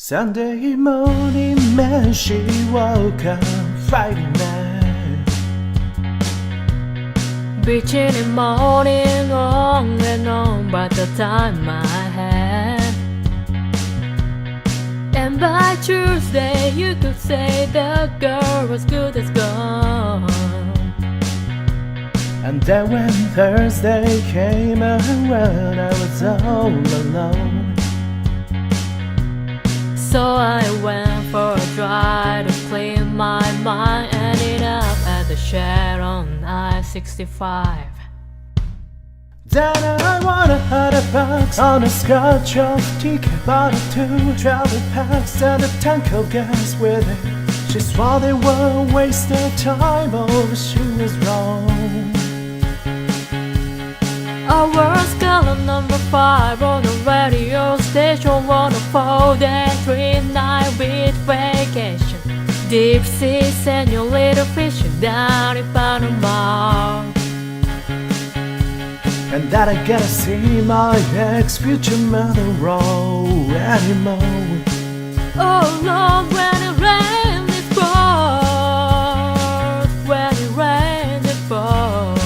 Sunday morning man, she woke up Friday night. Beach in the morning, on and on by the time I had. And by Tuesday you could say the girl was good as gone. And then when Thursday came around, I was all alone. So I went for a drive to clear my mind. Ended up at the shed on I-65. Then I wanted $100 on a scotch off ticket, bought her 2 travel packs and a tank of gas with it. She swore they were a waste of time, oh, but she was wrong. I was girl number 5 on the radio station, 104 day 3-night beach vacation. Deep sea senior little fishing down in Panama. And that I gotta see my ex-future mother roll anymore. Oh Lord, when it rained it falls, when it rained it falls.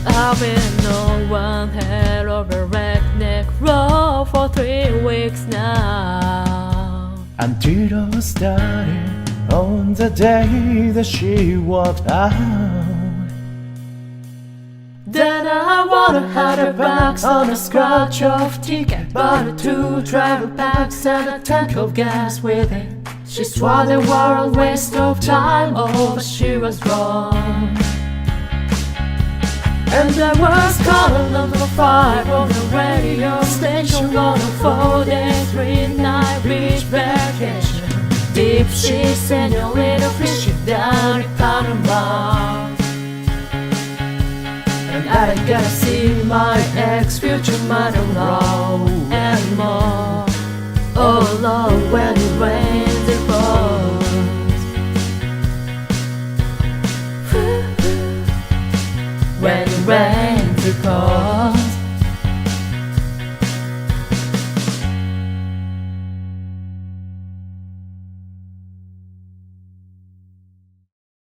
I've been on one hell of a redneck road for 3 weeks now. Until it started on the day that she walked out. Then I wanted $100 on a scratch off ticket, bought her 2 travel packs and a tank of gas with it. She swore they were a waste of time, oh, but she was wrong. And there was caller number 5 on the radio station, 104 day 3-night beach vacation. Deep sea senior little fishing down in Panama. And I gotta see my ex-future mother roll anymore. Oh Lord.